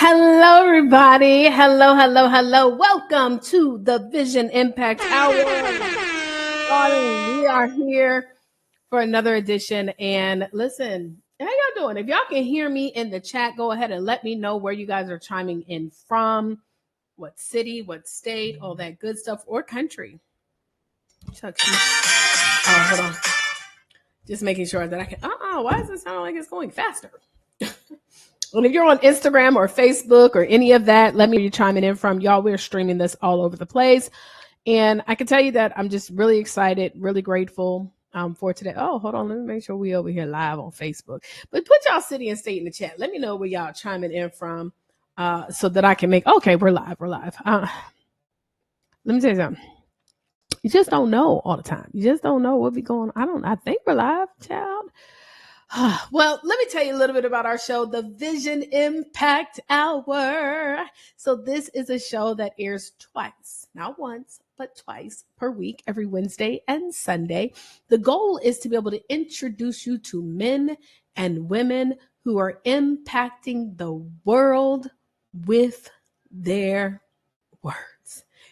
Hello, everybody. Hello. Welcome to the Vision Impact Hour. We are here for another edition. And listen, how y'all doing? If y'all can hear me in the chat, go ahead and let me know where you guys are chiming in from, what city, what state, all that good stuff, or country. Hold on. Just making sure that I can. Why does it sound like it's going faster? And if you're on Instagram or Facebook or any of that, let me know where you're chiming in from. Y'all, we're streaming this all over the place. And I can tell you that I'm just really excited, really grateful for today. Oh, hold on. Let me make sure we over here live on Facebook. But put y'all city and state in the chat. Let me know where y'all chiming in from so that I can make, okay, we're live. Let me tell you something. You just don't know all the time. You just don't know what be going on. I think we're live, child. Well, let me tell you a little bit about our show, the Vision Impact Hour. So this is a show that airs twice, not once, but twice per week, every Wednesday and Sunday. The goal is to be able to introduce you to men and women who are impacting the world with their words.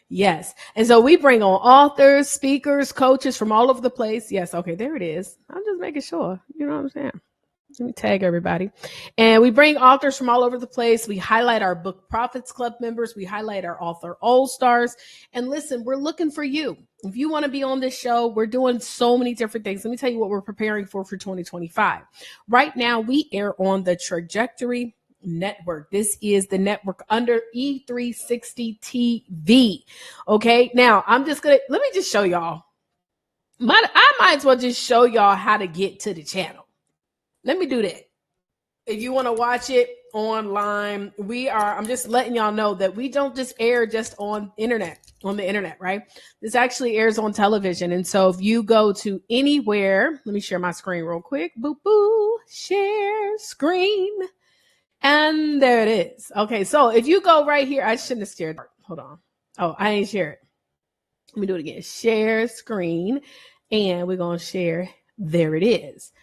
Yes. And so we bring on authors, speakers, coaches from all over the place. Yes. Okay. There it is. I'm just making sure. You know what I'm saying? Let me tag everybody. And we bring authors from all over the place. We highlight our Book Profits Club members. We highlight our author all-stars. And listen, we're looking for you. If you want to be on this show, we're doing so many different things. Let me tell you what we're preparing for 2025. Right now, we air on the Trajectory Network. This is the network under E360 TV. Okay. Now let me just show y'all. I might as well just show y'all how to get to the channel. Let me do that. If you want to watch it online, I'm just letting y'all know that we don't just air just on the internet, right? This actually airs on television. And so if you go to anywhere, let me share my screen real quick. Boo, share screen. And there it is. Okay, so if you go right here, I shouldn't have shared. Hold on. Oh, I ain't shared. Let me do it again. Share screen. And we're going to share. There it is.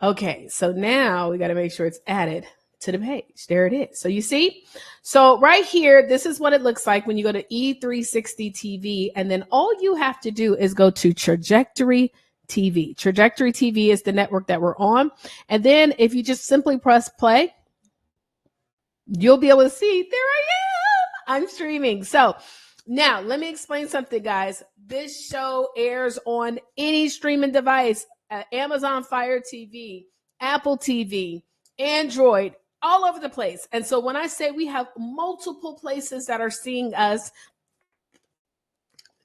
Okay, so now we got to make sure it's added to the page. There it is. So you see? So right here, this is what it looks like when you go to E360 TV. And then all you have to do is go to Trajectory TV. Trajectory TV is the network that we're on. And then if you just simply press play, you'll be able to see, there I am. I'm streaming. So now let me explain something, guys. This show airs on any streaming device, Amazon Fire TV, Apple TV, Android, all over the place. And so when I say we have multiple places that are seeing us,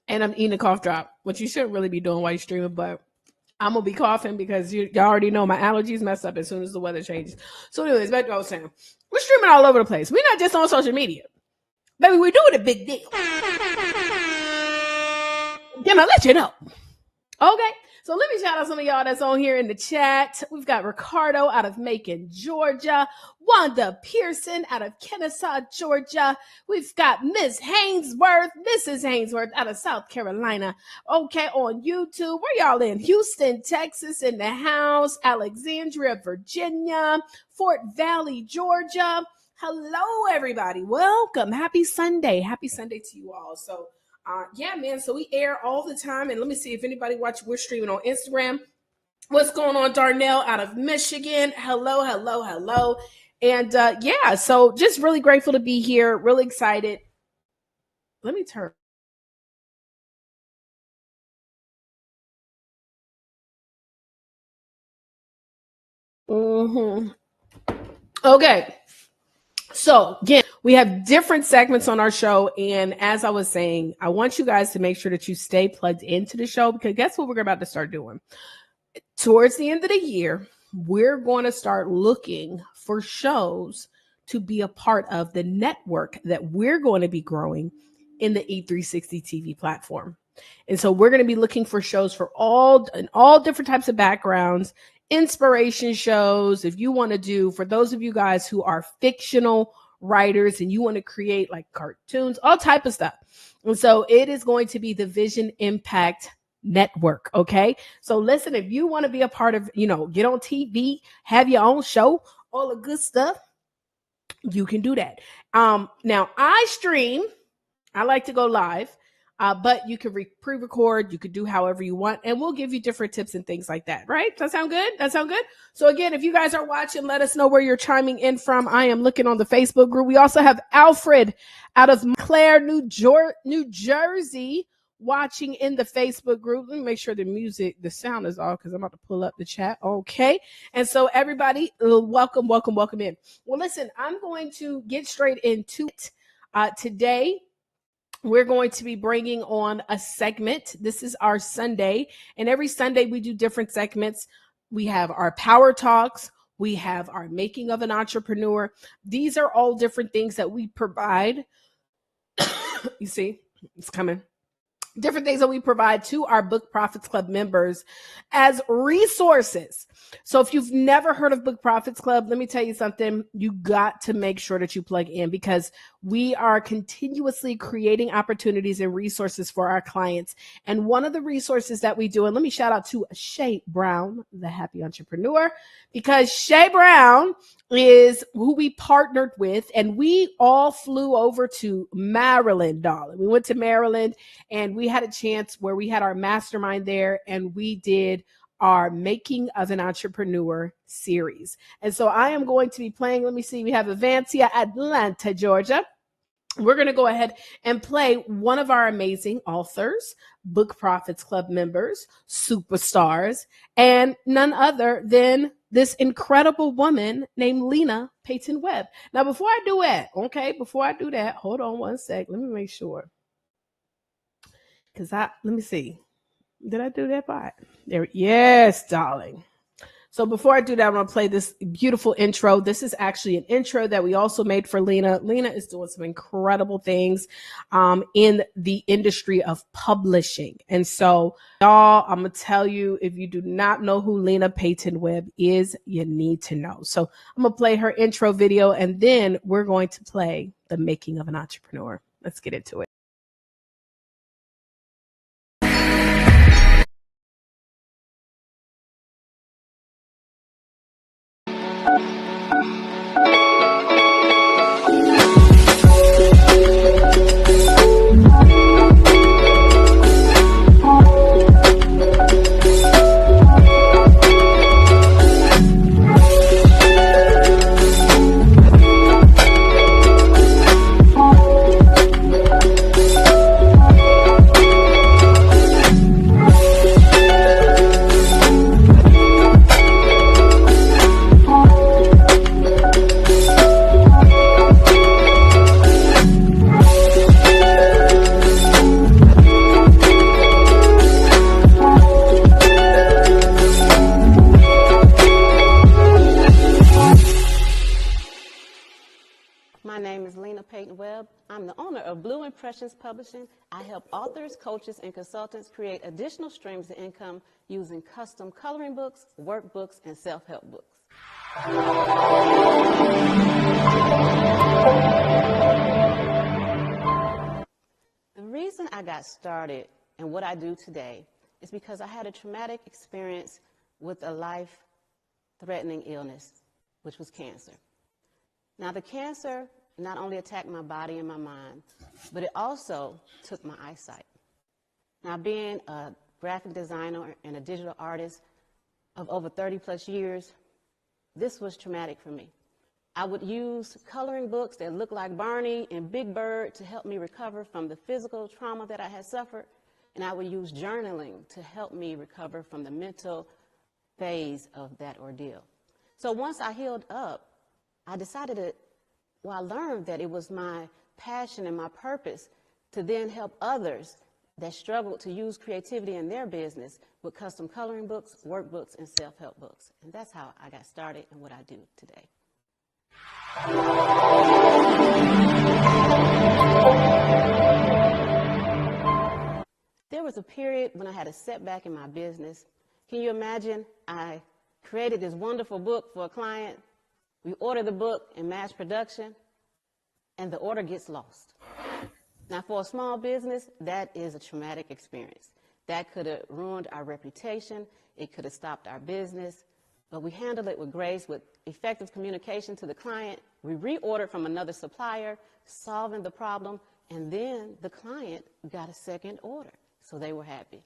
and I'm eating a cough drop, which you shouldn't really be doing while you're streaming, but I'm going to be coughing because y'all already know my allergies mess up as soon as the weather changes. So anyways, back to what I was saying. We're streaming all over the place. We're not just on social media. Baby, we're doing a big deal. Can I let you know? Okay. So let me shout out some of y'all that's on here in the chat. We've got Ricardo out of Macon, Georgia. Wanda Pearson out of Kennesaw, Georgia. We've got Mrs. Hainsworth out of South Carolina. Okay, on YouTube. Where y'all in? Houston, Texas in the house. Alexandria, Virginia. Fort Valley, Georgia. Hello, everybody. Welcome. Happy Sunday. Happy Sunday to you all. So yeah, man. So we air all the time. And let me see if anybody watching. We're streaming on Instagram. What's going on, Darnell out of Michigan? Hello. And yeah, so just really grateful to be here. Really excited. Let me turn. Okay. So again, we have different segments on our show. And as I was saying, I want you guys to make sure that you stay plugged into the show, because guess what we're about to start doing? Towards the end of the year, we're going to start looking for shows to be a part of the network that we're going to be growing in the E360 TV platform. And so we're going to be looking for shows for all different types of backgrounds, inspiration shows. If you want to do, for those of you guys who are fictional writers and you want to create like cartoons, all type of stuff. And so it is going to be the Vision Impact Network. Okay. So listen, if you want to be a part of, get on TV, have your own show, all the good stuff, you can do that. Now I stream. I like to go live, but you can pre-record. You could do however you want, and we'll give you different tips and things like that. Right? Does that sound good? That sound good? So again, if you guys are watching, let us know where you're chiming in from. I am looking on the Facebook group. We also have Alfred out of Montclair, New Jersey, watching in the Facebook group. Let me make sure the sound is off because I'm about to pull up the chat. Okay. And so everybody, welcome in. Well, listen, I'm going to get straight into it. Today, we're going to be bringing on a segment. This is our Sunday, and every Sunday we do different segments. We have our power talks. We have our making of an entrepreneur. These are all different things that we provide. You see, it's coming. Different things that we provide to our Book Profits Club members as resources. So if you've never heard of Book Profits Club, let me tell you something. You got to make sure that you plug in because we are continuously creating opportunities and resources for our clients. And one of the resources that we do, and let me shout out to Shay Brown, the happy entrepreneur, because Shay Brown is who we partnered with, and we all flew over to Maryland, darling. We went to Maryland and we had a chance where we had our mastermind there and we did our Making of an Entrepreneur series. And so I am going to be playing, let me see, we have Avancia, Atlanta, Georgia. We're going to go ahead and play one of our amazing authors, Book Profits Club members, superstars, and none other than this incredible woman named Lena Payton Webb. Now, before I do that, hold on one sec. Let me make sure. Let me see. Did I do that part? There, yes, darling. So before I do that, I'm going to play this beautiful intro. This is actually an intro that we also made for Lena. Lena is doing some incredible things in the industry of publishing. And so, y'all, I'm going to tell you, if you do not know who Lena Payton Webb is, you need to know. So I'm going to play her intro video, and then we're going to play the Making of an Entrepreneur. Let's get into it. Publishing. I help authors, coaches, and consultants create additional streams of income using custom coloring books, workbooks, and self-help books. The reason I got started and what I do today is because I had a traumatic experience with a life-threatening illness, which was cancer. Now, the cancer not only attacked my body and my mind, but it also took my eyesight. Now, being a graphic designer and a digital artist of over 30 plus years, this was traumatic for me. I would use coloring books that looked like Barney and Big Bird to help me recover from the physical trauma that I had suffered, and I would use journaling to help me recover from the mental phase of that ordeal. So once I healed up, I decided to I learned that it was my passion and my purpose to then help others that struggled to use creativity in their business with custom coloring books, workbooks, and self-help books. And that's how I got started in what I do today. There was a period when I had a setback in my business. Can you imagine? I created this wonderful book for a client. We order the book in mass production, and the order gets lost. Now, for a small business, that is a traumatic experience. That could have ruined our reputation. It could have stopped our business. but we handled it with grace, with effective communication to the client. We reordered from another supplier, solving the problem, and then the client got a second order, so they were happy.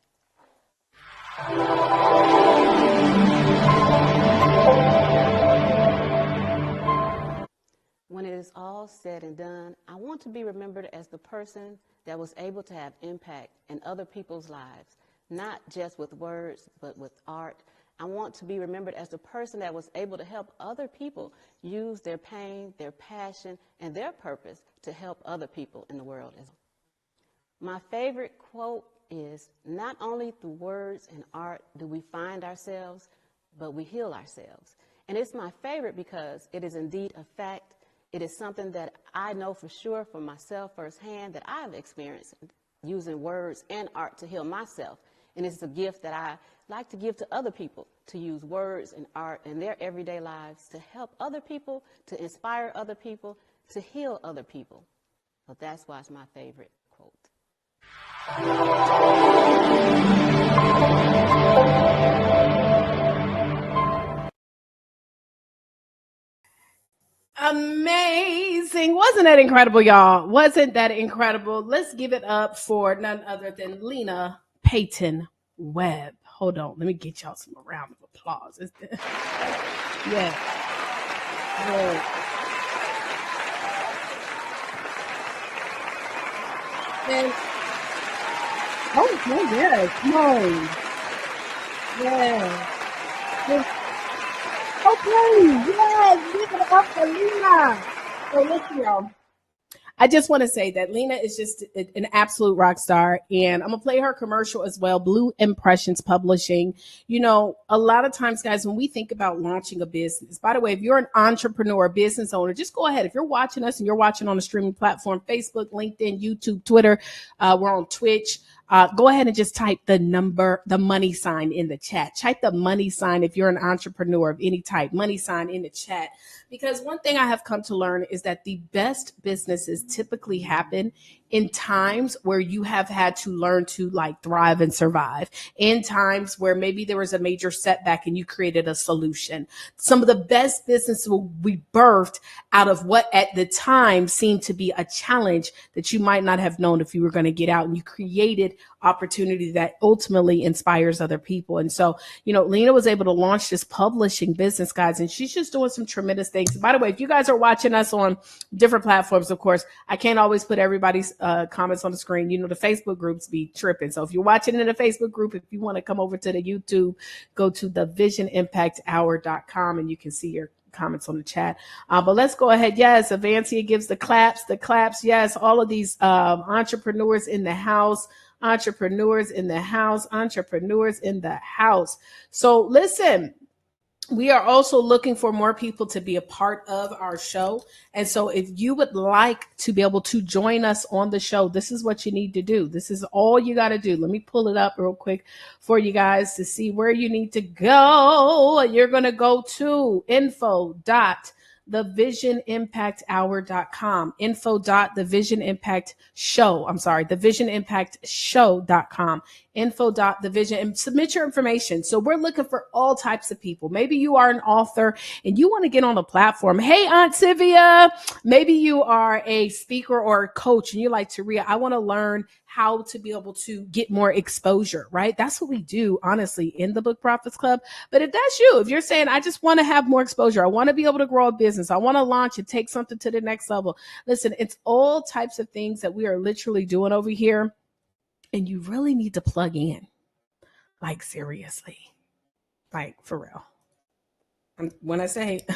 When it is all said and done, I want to be remembered as the person that was able to have impact in other people's lives, not just with words, but with art. I want to be remembered as the person that was able to help other people use their pain, their passion, and their purpose to help other people in the world. My favorite quote is, not only through words and art do we find ourselves, but we heal ourselves. And it's my favorite because it is indeed a fact. It is something that I know for sure for myself firsthand that I've experienced using words and art to heal myself. And it's a gift that I like to give to other people, to use words and art in their everyday lives to help other people, to inspire other people, to heal other people. So that's why it's my favorite quote. Amazing. Wasn't that incredible, y'all? Wasn't that incredible? Let's give it up for none other than Lena Payton Webb. Hold on. Let me get y'all some round of applause. Yeah. Yeah. And, oh, yes. Come on. Yeah. Okay, yes, give it up for Lena. So listen, y'all. I just want to say that Lena is just an absolute rock star, and I'm gonna play her commercial as well. Blue Impressions Publishing. You know, a lot of times, guys, when we think about launching a business, by the way, if you're an entrepreneur, business owner, just go ahead. If you're watching us and you're watching on a streaming platform, Facebook, LinkedIn, YouTube, Twitter, we're on Twitch. Go ahead and just type the money sign in the chat. Type the money sign if you're an entrepreneur of any type, money sign in the chat. Because one thing I have come to learn is that the best businesses typically happen in times where you have had to learn to like thrive and survive, in times where maybe there was a major setback and you created a solution. Some of the best businesses will be birthed out of what at the time seemed to be a challenge that you might not have known if you were going to get out, and you created opportunity that ultimately inspires other people. And so, you know, Lena was able to launch this publishing business, guys, and she's just doing some tremendous things. By the way, if you guys are watching us on different platforms, of course, I can't always put everybody's comments on the screen. You know, the Facebook groups be tripping. So if you're watching in the Facebook group, if you want to come over to the YouTube, go to thevision.impacthour.com and you can see your comments on the chat. But let's go ahead. Yes, Avancia gives the claps. Yes, all of these entrepreneurs in the house. Entrepreneurs in the house. So listen, we are also looking for more people to be a part of our show. And so if you would like to be able to join us on the show, this is what you need to do. This is all you got to do. Let me pull it up real quick for you guys to see where you need to go. You're going to go to info.thevision.impacthour.com, thevision.impactshow.com, info.thevision, and submit your information. So we're looking for all types of people. Maybe you are an author and you want to get on a platform. Hey, Aunt Sylvia, maybe you are a speaker or a coach and you like to read. I want to learn how to be able to get more exposure, right? That's what we do, honestly, in the Book Profits Club. But if that's you, if you're saying, I just want to have more exposure, I want to be able to grow a business, I want to launch and take something to the next level. Listen, it's all types of things that we are literally doing over here. And you really need to plug in, like seriously, like for real. And when I say,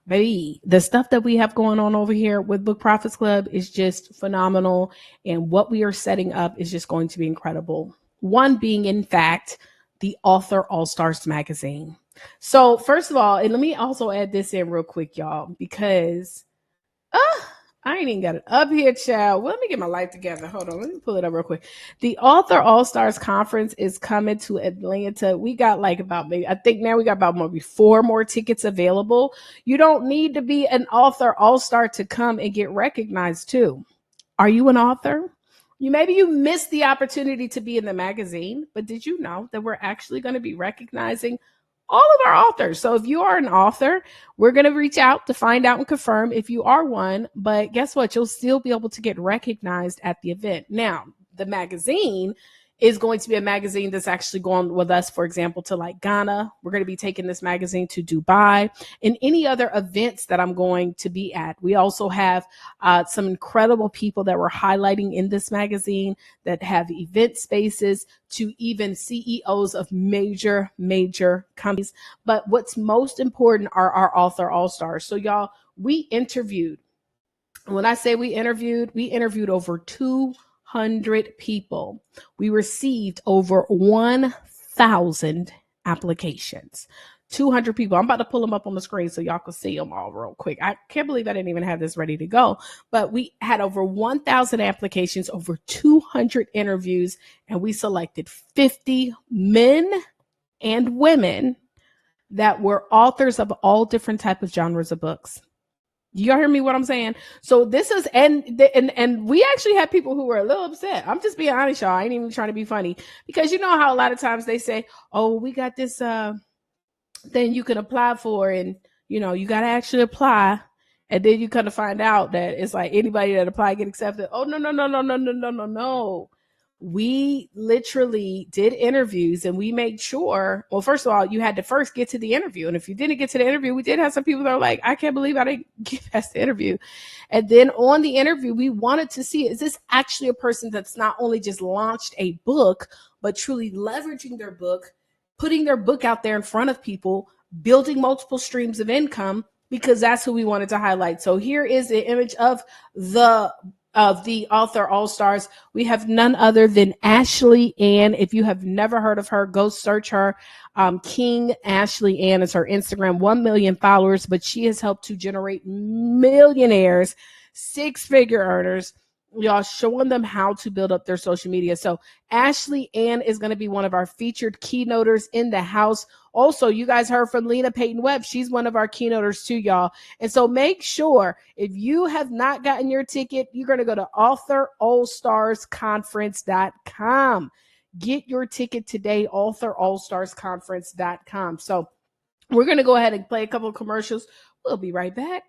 baby, the stuff that we have going on over here with Book Profits Club is just phenomenal. And what we are setting up is just going to be incredible. One being, in fact, the Author All-Stars magazine. So first of all, and let me also add this in real quick, y'all, because I ain't even got it up here, child. Well, let me get my life together. Hold on. Let me pull it up real quick. The Author All-Stars Conference is coming to Atlanta. We got like about maybe, I think now we got about maybe 4 more tickets available. You don't need to be an Author All-Star to come and get recognized too. Are you an author? Maybe you missed the opportunity to be in the magazine, but did you know that we're actually going to be recognizing all of our authors. So if you are an author, we're going to reach out to find out and confirm if you are one. But guess what? You'll still be able to get recognized at the event. Now, the magazine is going to be a magazine that's actually going with us, for example, to like Ghana. We're going to be taking this magazine to Dubai and any other events that I'm going to be at. We also have some incredible people that we're highlighting in this magazine that have event spaces to even CEOs of major companies. But what's most important are our author all-stars. So y'all, we interviewed. When I say we interviewed over 200 people. We received over 1,000 applications. 200 people. I'm about to pull them up on the screen so y'all can see them all real quick. I can't believe I didn't even have this ready to go. But we had over 1,000 applications, over 200 interviews, and we selected 50 men and women that were authors of all different types of genres of books. Y'all hear me what I'm saying? So this is, and we actually had people who were a little upset. I'm just being honest, y'all. I ain't even trying to be funny, because you know how a lot of times they say, oh, we got this thing you can apply for, and you know, you got to actually apply. And then you kind of find out that it's like anybody that apply get accepted. Oh, no. We literally did interviews, and we made sure, well, first of all, you had to first get to the interview. And if you didn't get to the interview, we did have some people that were like, I can't believe I didn't get past the interview. And then on the interview, we wanted to see, is this actually a person that's not only just launched a book, but truly leveraging their book, putting their book out there in front of people, building multiple streams of income, because that's who we wanted to highlight. So here is the image of the author all-stars. We have none other than Ashley Ann. If you have never heard of her, go search her. King Ashley Ann is her Instagram, 1 million followers, but she has helped to generate millionaires, six-figure earners, y'all, showing them how to build up their social media. So Ashley Ann is going to be one of our featured keynoters in the house. Also, you guys heard from Lena, Payton, Webb. She's one of our keynoters too, y'all. And so make sure, if you have not gotten your ticket, you're going to go to authorallstarsconference.com. Get your ticket today, authorallstarsconference.com. So we're going to go ahead and play a couple of commercials. We'll be right back.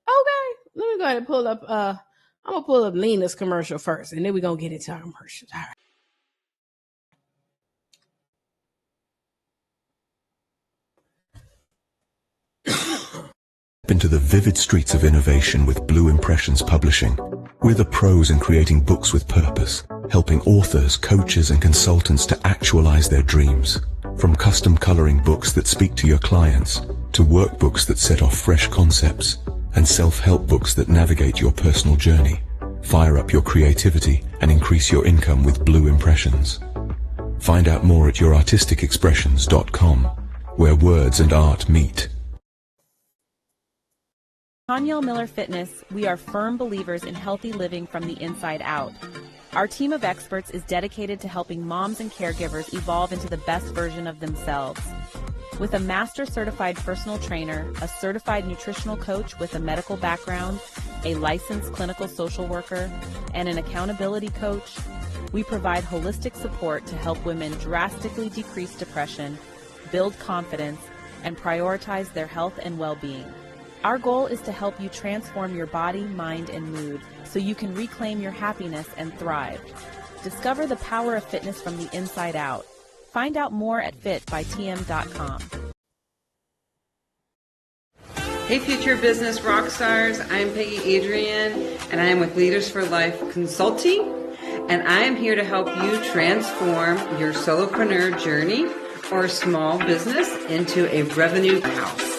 Okay, let me go ahead and pull up, I'm going to pull up Lena's commercial first, and then we're going to get into our commercials. All right. Into the vivid streets of innovation with Blue Impressions Publishing. We're the pros in creating books with purpose, helping authors, coaches, and consultants to actualize their dreams. From custom coloring books that speak to your clients, to workbooks that set off fresh concepts, and self-help books that navigate your personal journey. Fire up your creativity and increase your income with Blue Impressions. Find out more at yourartisticexpressions.com, where words and art meet. Tanyel Miller Fitness, we are firm believers in healthy living from the inside out. Our team of experts is dedicated to helping moms and caregivers evolve into the best version of themselves. With a master certified personal trainer, a certified nutritional coach with a medical background, a licensed clinical social worker, and an accountability coach, we provide holistic support to help women drastically decrease depression, build confidence, and prioritize their health and well-being. Our goal is to help you transform your body, mind, and mood so you can reclaim your happiness and thrive. Discover the power of fitness from the inside out. Find out more at fitbytm.com. Hey, future business rock stars. I'm Peggy Adrian, and I am with Leaders for Life Consulting, and I am here to help you transform your solopreneur journey or small business into a revenue house.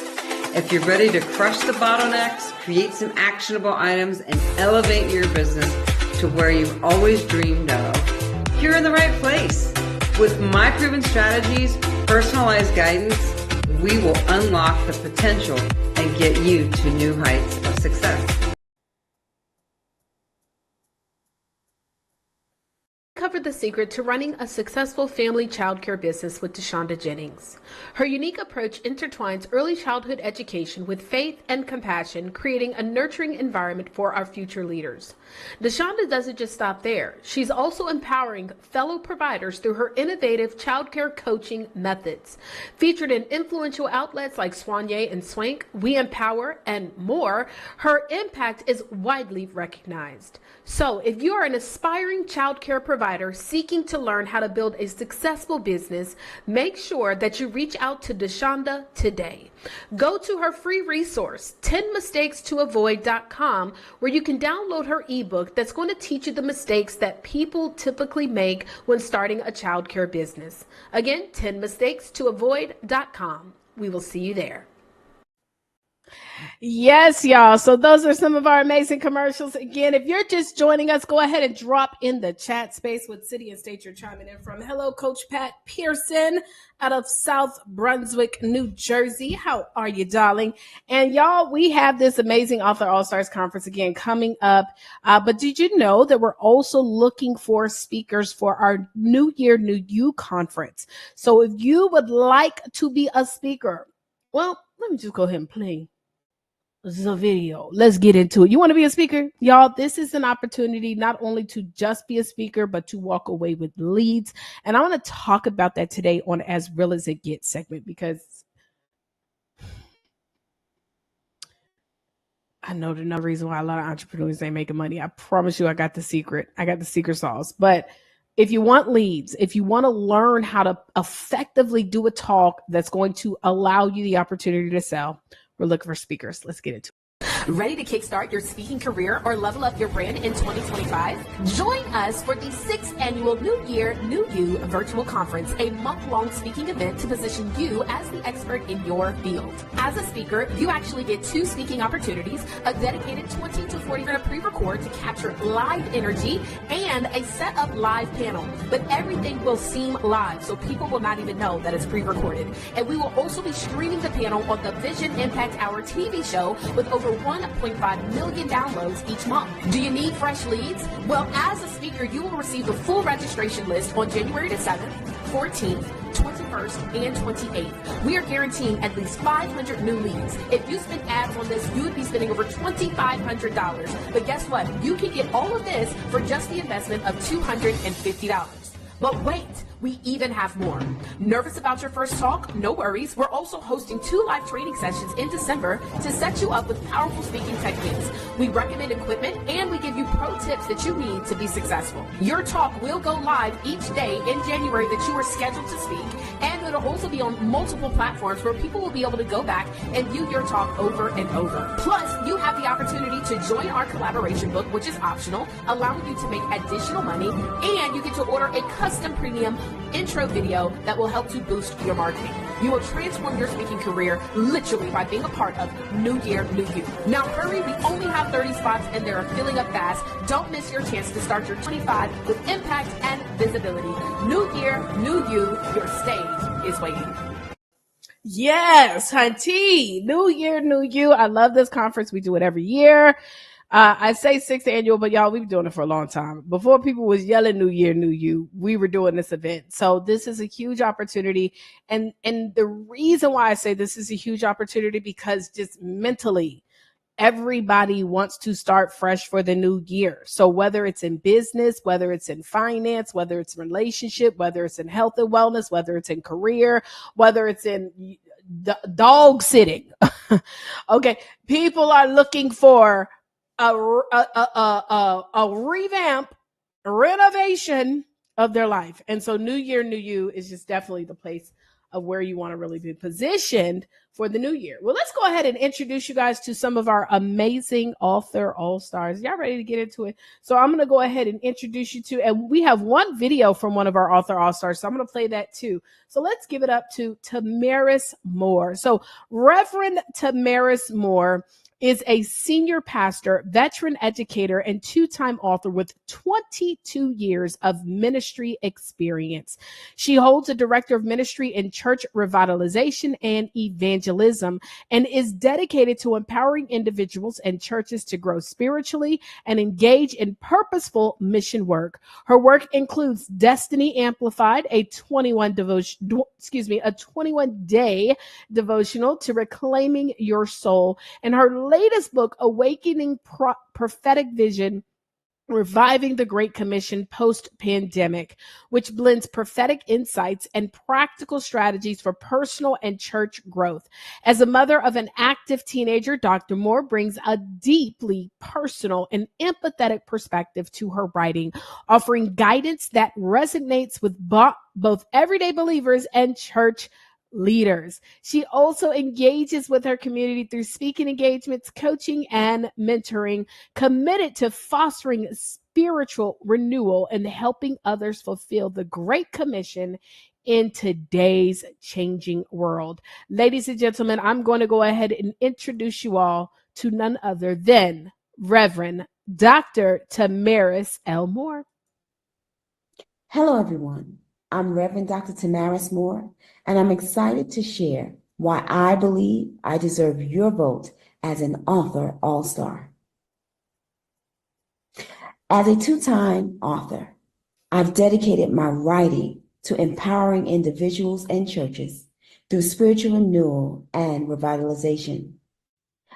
If you're ready to crush the bottlenecks, create some actionable items, and elevate your business to where you've always dreamed of, you're in the right place. With my proven strategies, personalized guidance, we will unlock the potential and get you to new heights of success. Covered the secret to running a successful family childcare business with DeShonda Jennings. Her unique approach intertwines early childhood education with faith and compassion, creating a nurturing environment for our future leaders. DeShonda doesn't just stop there. She's also empowering fellow providers through her innovative childcare coaching methods. Featured in influential outlets like Soigné and Swank, We Empower, and more, her impact is widely recognized. So if you are an aspiring childcare provider seeking to learn how to build a successful business, make sure that you reach out to DeShonda today. Go to her free resource, 10mistakes-to-avoid.com, where you can download her ebook that's going to teach you the mistakes that people typically make when starting a childcare business. Again, 10mistakes-to-avoid.com. We will see you there. Yes, y'all. So those are some of our amazing commercials. Again, if you're just joining us, go ahead and drop in the chat space what city and state you're chiming in from. Hello, Coach Pat Pearson out of South Brunswick, New Jersey. How are you, darling? And y'all, we have this amazing Author All-Stars Conference again coming up. But did you know that we're also looking for speakers for our New Year, New You conference? So if you would like to be a speaker, well, let me just go ahead and play the video. Let's get into it. You want to be a speaker? Y'all, this is an opportunity not only to just be a speaker, but to walk away with leads. And I want to talk about that today on As Real as It Gets segment, because I know there's no reason why a lot of entrepreneurs ain't making money. I promise you, I got the secret. I got the secret sauce. But if you want leads, if you want to learn how to effectively do a talk that's going to allow you the opportunity to sell, we're looking for speakers. Let's get into it. Ready to kickstart your speaking career or level up your brand in 2025? Join us for the 6th annual New Year, New You virtual conference, a month-long speaking event to position you as the expert in your field. As a speaker, you actually get 2 speaking opportunities, a dedicated 20 to 40-minute pre-record to capture live energy, and a set-up live panel. But everything will seem live, so people will not even know that it's pre-recorded. And we will also be streaming the panel on the Vision Impact Hour TV show with over 1.5 million downloads each month. Do you need fresh leads? Well, as a speaker, you will receive the full registration list on January the 7th, 14th, 21st, and 28th. We are guaranteeing at least 500 new leads. If you spend ads on this, you would be spending over $2,500. But guess what? You can get all of this for just the investment of $250. But wait, we even have more. Nervous about your first talk? No worries. We're also hosting 2 live training sessions in December to set you up with powerful speaking techniques. We recommend equipment and we give you pro tips that you need to be successful. Your talk will go live each day in January that you are scheduled to speak, and it'll also be on multiple platforms where people will be able to go back and view your talk over and over. Plus, you have the opportunity to join our collaboration book, which is optional, allowing you to make additional money, and you get to order a custom premium intro video that will help to boost your marketing. You will transform your speaking career literally by being a part of New Year, New You. Now hurry, we only have 30 spots and they're filling up fast. Don't miss your chance to start your 25 with impact and visibility. New Year, New You, your stage is waiting. Yes, hunty. New Year, New You. I love this conference. We do it every year. I say 6th annual, but y'all, we've been doing it for a long time. Before people was yelling New Year, New You, we were doing this event. So this is a huge opportunity. And the reason why I say this is a huge opportunity, because just mentally, everybody wants to start fresh for the new year. So whether it's in business, whether it's in finance, whether it's in relationship, whether it's in health and wellness, whether it's in career, whether it's in dog sitting. Okay. People are looking for a revamp, renovation of their life. And so New Year, New You is just definitely the place of where you want to really be positioned for the new year. Well, let's go ahead and introduce you guys to some of our amazing author all-stars. Y'all ready to get into it? So I'm going to go ahead and introduce you to, and we have one video from one of our author all-stars. So I'm going to play that too. So let's give it up to Tamaris Moore. So Reverend Tamaris Moore is a senior pastor, veteran educator, and two-time author with 22 years of ministry experience. She holds a director of ministry in church revitalization and evangelism and is dedicated to empowering individuals and churches to grow spiritually and engage in purposeful mission work. Her work includes Destiny Amplified, a 21-day devotional to reclaiming your soul, and her latest book, Awakening Prophetic Vision, Reviving the Great Commission Post-Pandemic, which blends prophetic insights and practical strategies for personal and church growth. As a mother of an active teenager, Dr. Moore brings a deeply personal and empathetic perspective to her writing, offering guidance that resonates with both everyday believers and church leaders. She also engages with her community through speaking engagements, coaching, and mentoring, committed to fostering spiritual renewal and helping others fulfill the Great Commission in today's changing world. Ladies and gentlemen, I'm going to go ahead and introduce you all to none other than Reverend Dr. Tamaris L. Moore. Hello, everyone. I'm Reverend Dr. Tamaris Moore, and I'm excited to share why I believe I deserve your vote as an author all-star. As a two-time author, I've dedicated my writing to empowering individuals and churches through spiritual renewal and revitalization.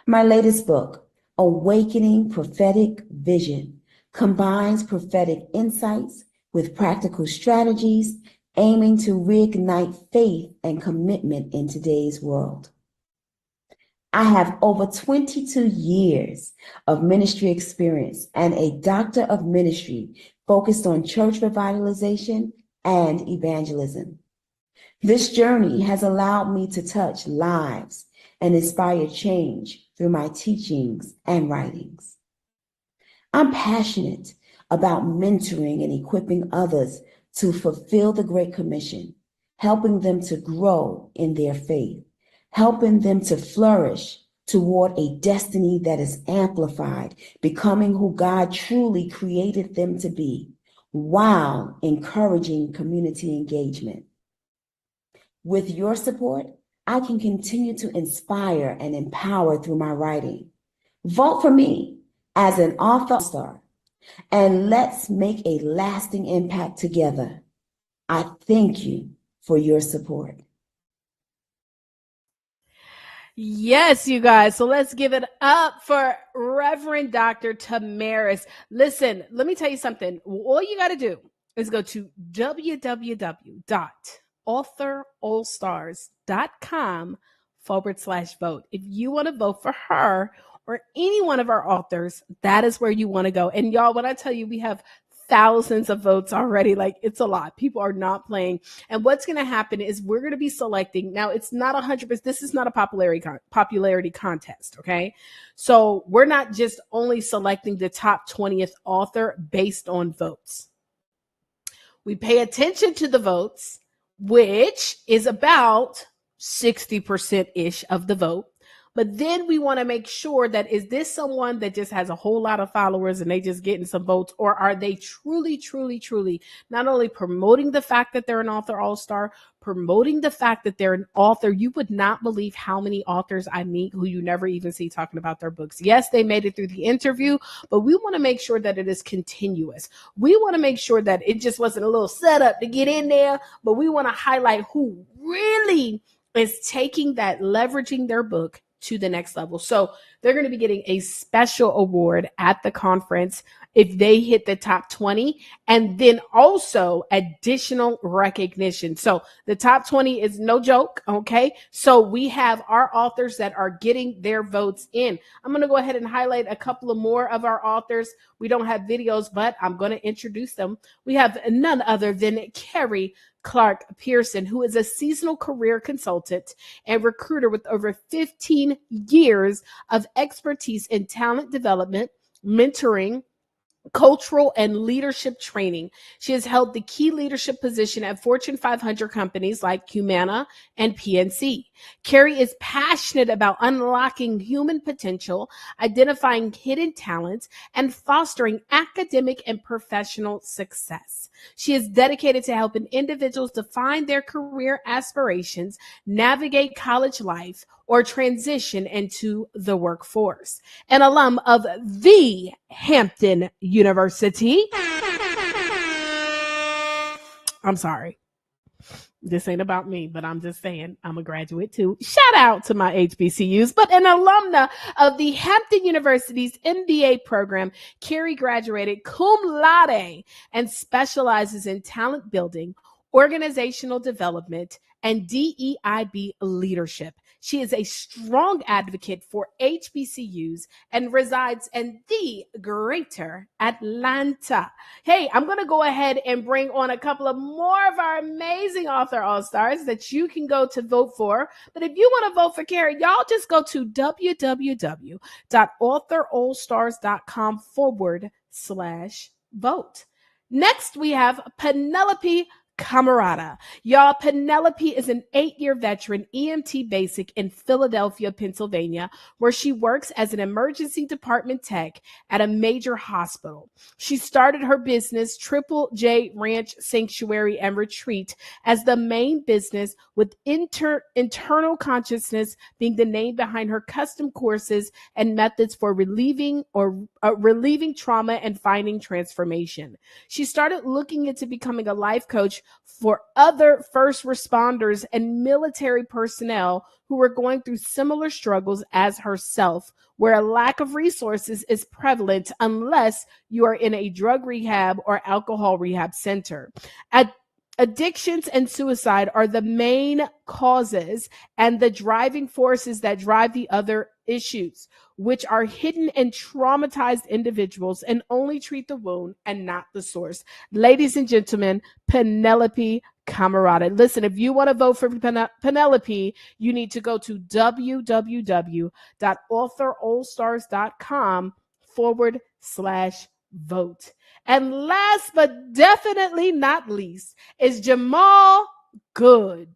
My latest book, Awakening Prophetic Vision, combines prophetic insights with practical strategies aiming to reignite faith and commitment in today's world. I have over 22 years of ministry experience and a doctor of ministry focused on church revitalization and evangelism. This journey has allowed me to touch lives and inspire change through my teachings and writings. I'm passionate about mentoring and equipping others to fulfill the Great Commission, helping them to grow in their faith, helping them to flourish toward a destiny that is amplified, becoming who God truly created them to be, while encouraging community engagement. With your support, I can continue to inspire and empower through my writing. Vote for me as an author star, and let's make a lasting impact together. I thank you for your support. Yes, you guys. So let's give it up for Reverend Dr. Tamaris. Listen, let me tell you something. All you got to do is go to www.authorallstars.com/vote. If you want to vote for her or any one of our authors, that is where you want to go. And y'all, when I tell you we have thousands of votes already, like it's a lot. People are not playing. And what's going to happen is we're going to be selecting. Now, it's not 100%. This is not a popularity contest. Okay. So we're not just only selecting the top 20th author based on votes. We pay attention to the votes, which is about 60% ish of the vote. But then we want to make sure that, is this someone that just has a whole lot of followers and they just getting some votes, or are they truly, truly, truly not only promoting the fact that they're an author all-star, promoting the fact that they're an author. You would not believe how many authors I meet who you never even see talking about their books. Yes, they made it through the interview, but we want to make sure that it is continuous. We want to make sure that it just wasn't a little setup to get in there, but we want to highlight who really is taking that, leveraging their book to the next level. So they're going to be getting a special award at the conference if they hit the top 20, and then also additional recognition. So the top 20 is no joke. Okay. So we have our authors that are getting their votes in. I'm going to go ahead and highlight a couple of more of our authors. We don't have videos, but I'm going to introduce them. We have none other than Carrie Clark Pearson, who is a seasonal career consultant and recruiter with over 15 years of expertise in talent development, mentoring, cultural and leadership training. She has held the key leadership position at Fortune 500 companies like Humana and PNC. Carrie is passionate about unlocking human potential, identifying hidden talents, and fostering academic and professional success. She is dedicated to helping individuals define their career aspirations, navigate college life, or transition into the workforce. An alum of the Hampton University. I'm sorry. This ain't about me, but I'm just saying I'm a graduate too. Shout out to my HBCUs, but an alumna of the Hampton University's MBA program. Carrie graduated cum laude and specializes in talent building, organizational development, and DEIB leadership. She is a strong advocate for HBCUs and resides in the greater Atlanta. Hey, I'm going to go ahead and bring on a couple of more of our amazing author all-stars that you can go to vote for. But if you want to vote for Carrie, y'all just go to www.authorallstars.com/vote. Next, we have Penelope Camarata. Y'all, Penelope is an 8-year veteran EMT basic in Philadelphia, Pennsylvania, where she works as an emergency department tech at a major hospital. She started her business, Triple J Ranch Sanctuary and Retreat, as the main business, with internal consciousness being the name behind her custom courses and methods for relieving trauma and finding transformation. She started looking into becoming a life coach for other first responders and military personnel who were going through similar struggles as herself, where a lack of resources is prevalent unless you are in a drug rehab or alcohol rehab center. Addictions and suicide are the main causes and the driving forces that drive the other issues, which are hidden in traumatized individuals and only treat the wound and not the source. Ladies and gentlemen, Penelope Camarata. Listen, if you want to vote for Penelope, you need to go to www.authorallstars.com/vote. And last but definitely not least is Jamal Good.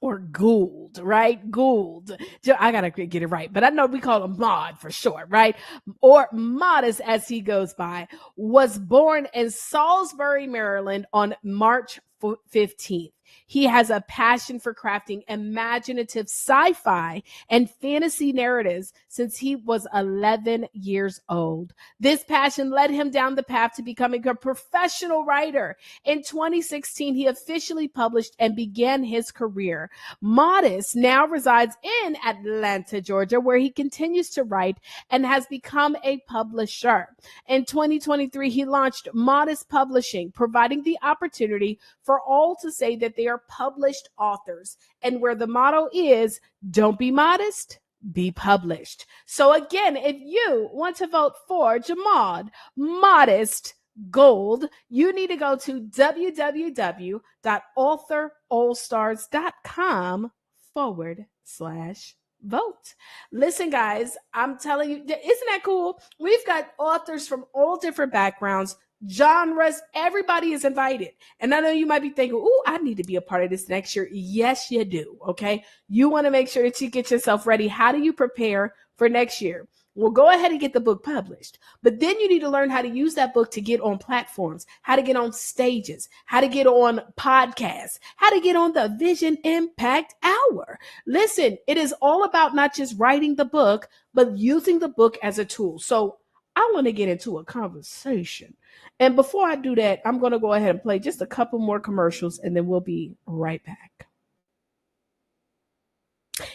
Or Gould, right? Gould. I gotta get it right, but I know we call him Mod for short, right? Or Modest, as he goes by, was born in Salisbury, Maryland on March 15th. He has a passion for crafting imaginative sci-fi and fantasy narratives since he was 11 years old. This passion led him down the path to becoming a professional writer. In 2016, he officially published and began his career. Modest now resides in Atlanta, Georgia, where he continues to write and has become a publisher. In 2023, he launched Modest Publishing, providing the opportunity for all to say that they are published authors, and where the motto is, don't be modest, be published. So again, if you want to vote for Jamal Modest Gold, you need to go to www.authorallstars.com/vote. Listen, guys, I'm telling you, isn't that cool? We've got authors from all different backgrounds, genres. Everybody is invited. And I know you might be thinking, oh, I need to be a part of this next year. Yes, you do. Okay. You want to make sure that you get yourself ready. How do you prepare for next year? Well, go ahead and get the book published. But then you need to learn how to use that book to get on platforms, how to get on stages, how to get on podcasts, how to get on the Vision Impact Hour. Listen, it is all about not just writing the book, but using the book as a tool. So I want to get into a conversation. And before I do that, I'm going to go ahead and play just a couple more commercials, and then we'll be right back.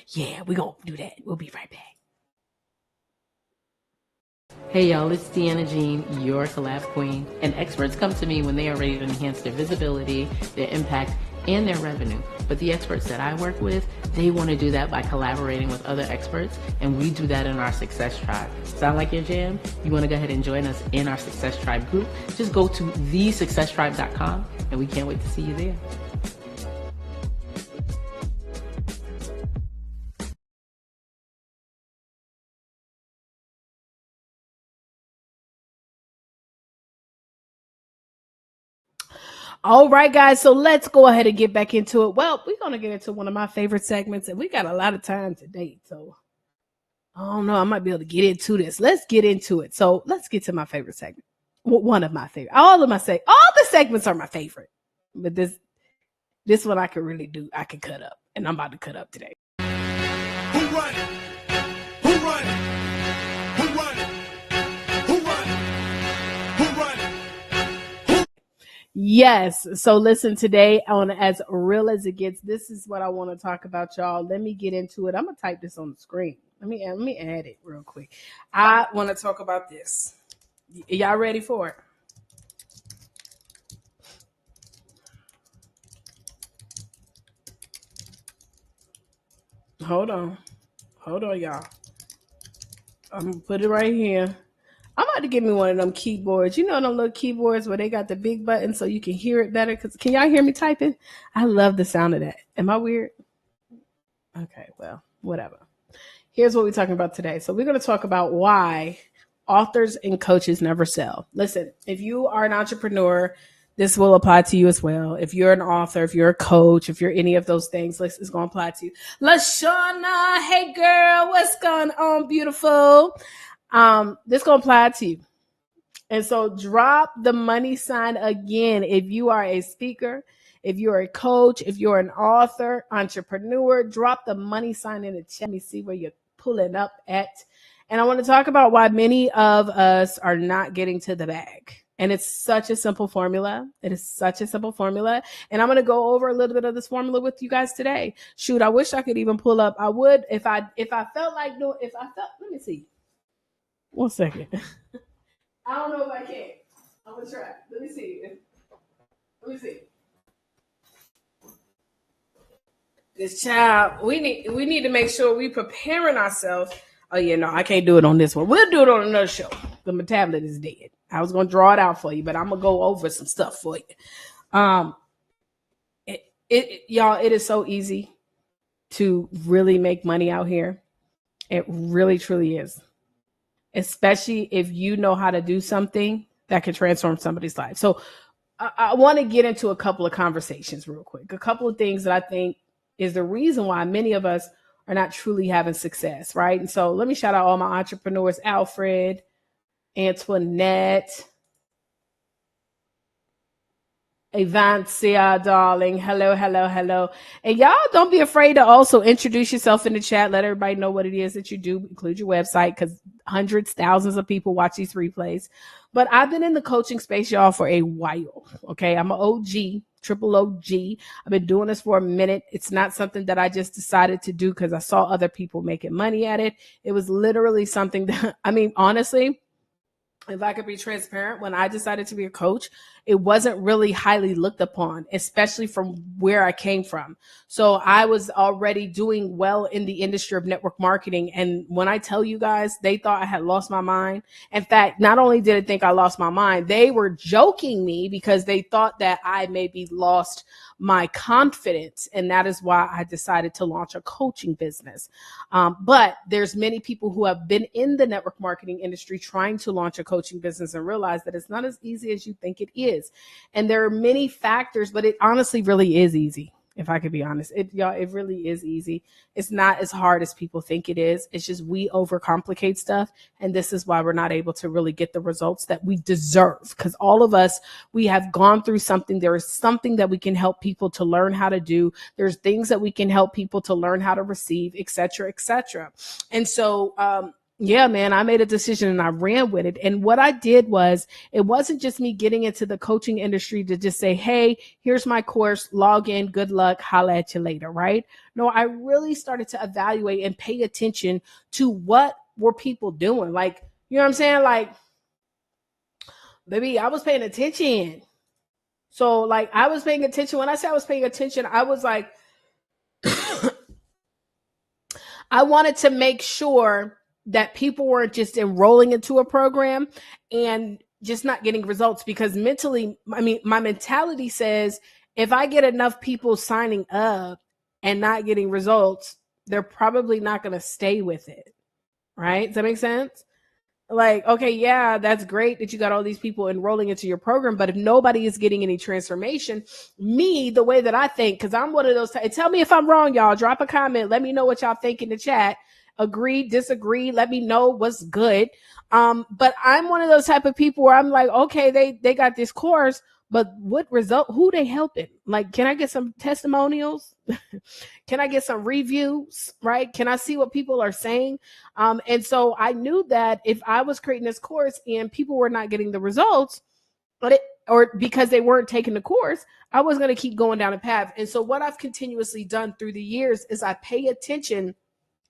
Yeah, we're going to do that. We'll be right back. Hey y'all, it's Deanna Jean, your collab queen. And experts come to me when they are ready to enhance their visibility, their impact, and their revenue. But the experts that I work with, they want to do that by collaborating with other experts, and we do that in our Success Tribe. Sound like your jam? You want to go ahead and join us in our Success Tribe group? Just go to thesuccesstribe.com, and we can't wait to see you there. All right, guys. So let's go ahead and get back into it. Well, we're going to get into one of my favorite segments, and we got a lot of time today. So I don't know. I might be able to get into this. Let's get into it. So let's get to my favorite segment. Well, one of my favorite. All the segments are my favorite. But this one I can really do. I can cut up, and I'm about to cut up today. Who run it? Who run it? Who run it? Who run it? Who run it? Yes. So listen, today on As Real as It Gets, this is what I want to talk about, y'all. Let me get into it. I'm gonna type this on the screen. Let me add it real quick. I want to talk about this. Y'all ready for it? Hold on, y'all. I'm gonna put it right here. I'm about to get me one of them keyboards. You know them little keyboards where they got the big button so you can hear it better. Can y'all hear me typing? I love the sound of that. Am I weird? Okay, well, whatever. Here's what we're talking about today. So we're going to talk about why authors and coaches never sell. Listen, if you are an entrepreneur, this will apply to you as well. If you're an author, if you're a coach, if you're any of those things, it's going to apply to you. LaShawna, hey girl, what's going on, beautiful? This going to apply to you. And so drop the money sign again. If you are a speaker, if you're a coach, if you're an author, entrepreneur, drop the money sign in the chat. Let me see where you're pulling up at. And I want to talk about why many of us are not getting to the bag. And it's such a simple formula. It is such a simple formula. And I'm going to go over a little bit of this formula with you guys today. Shoot, I wish I could even pull up. I would if I felt like doing, let me see. 1 second. I don't know if I can. I'm going to try. Let me see. This child, we need to make sure we preparing ourselves. Oh yeah, no, I can't do it on this one. We'll do it on another show. My tablet is dead. I was gonna draw it out for you, but I'm gonna go over some stuff for you. Y'all, it is so easy to really make money out here. It really, truly is. Especially if you know how to do something that can transform somebody's life. So I want to get into a couple of conversations real quick. A couple of things that I think is the reason why many of us are not truly having success, right? And so let me shout out all my entrepreneurs, Alfred, Antoinette, Avancia, darling. Hello. And y'all don't be afraid to also introduce yourself in the chat. Let everybody know what it is that you do. Include your website because hundreds, thousands of people watch these replays. But I've been in the coaching space, y'all, for a while. Okay. I'm an OG, triple OG. I've been doing this for a minute. It's not something that I just decided to do because I saw other people making money at it. It was literally something that, honestly, if I could be transparent, when I decided to be a coach, it wasn't really highly looked upon, especially from where I came from. So I was already doing well in the industry of network marketing. And when I tell you guys, they thought I had lost my mind. In fact, not only did they think I lost my mind, they were joking me because they thought that I maybe lost my confidence. And that is why I decided to launch a coaching business. But there's many people who have been in the network marketing industry trying to launch a coaching business and realize that it's not as easy as you think it is. And there are many factors, but it honestly really is easy. If I could be honest, it really is easy. It's not as hard as people think it is. It's just we overcomplicate stuff. And this is why we're not able to really get the results that we deserve. Because all of us, we have gone through something. There is something that we can help people to learn how to do. There's things that we can help people to learn how to receive, et cetera, et cetera. And so, yeah, man, I made a decision and I ran with it. And what I did was, it wasn't just me getting into the coaching industry to just say, hey, here's my course, log in, good luck, holla at you later, right? No, I really started to evaluate and pay attention to what were people doing. Like, you know what I'm saying? Like, baby, I was paying attention. So like, I was paying attention. When I say I was paying attention, I was like, I wanted to make sure that people weren't just enrolling into a program and just not getting results, because mentally, my mentality says if I get enough people signing up and not getting results, they're probably not going to stay with it. Right? Does that make sense? Like, okay, yeah, that's great that you got all these people enrolling into your program, but if nobody is getting any transformation, me, the way that I think, because I'm one of those, tell me if I'm wrong, y'all. Drop a comment. Let me know what y'all think in the chat. Agree, disagree. Let me know what's good. But I'm one of those type of people where I'm like, okay, they got this course, but what result? Who they helping? Like, can I get some testimonials? Can I get some reviews? Right? Can I see what people are saying? And so I knew that if I was creating this course and people were not getting the results, or because they weren't taking the course, I was going to keep going down a path. And so what I've continuously done through the years is I pay attention,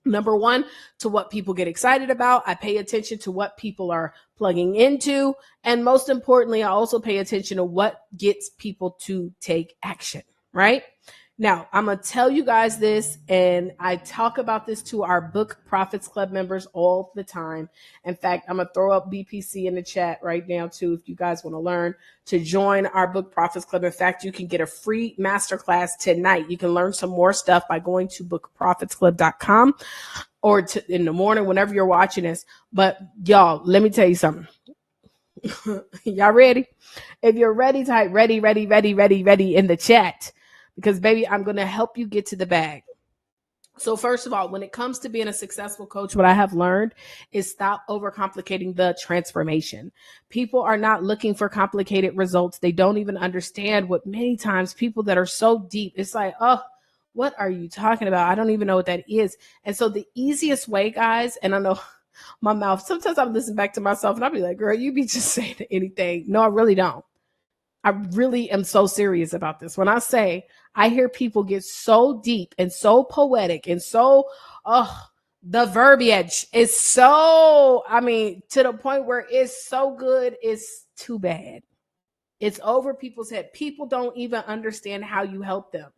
number one, to what people get excited about. I pay attention to what people are plugging into. And most importantly, I also pay attention to what gets people to take action, right? Now, I'm going to tell you guys this, and I talk about this to our Book Profits Club members all the time. In fact, I'm going to throw up BPC in the chat right now, too, if you guys want to learn to join our Book Profits Club. In fact, you can get a free masterclass tonight. You can learn some more stuff by going to bookprofitsclub.com or in the morning, whenever you're watching this. But y'all, let me tell you something. Y'all ready? If you're ready, type ready in the chat. Because, baby, I'm going to help you get to the bag. So first of all, when it comes to being a successful coach, what I have learned is stop overcomplicating the transformation. People are not looking for complicated results. They don't even understand what many times people that are so deep, it's like, oh, what are you talking about? I don't even know what that is. And so the easiest way, guys, and I know my mouth, sometimes I'm listening back to myself and I'll be like, girl, you be just saying anything. No, I really don't. I really am so serious about this. When I say I hear people get so deep and so poetic and so, the verbiage is so, to the point where it's so good, it's too bad. It's over people's head. People don't even understand how you help them.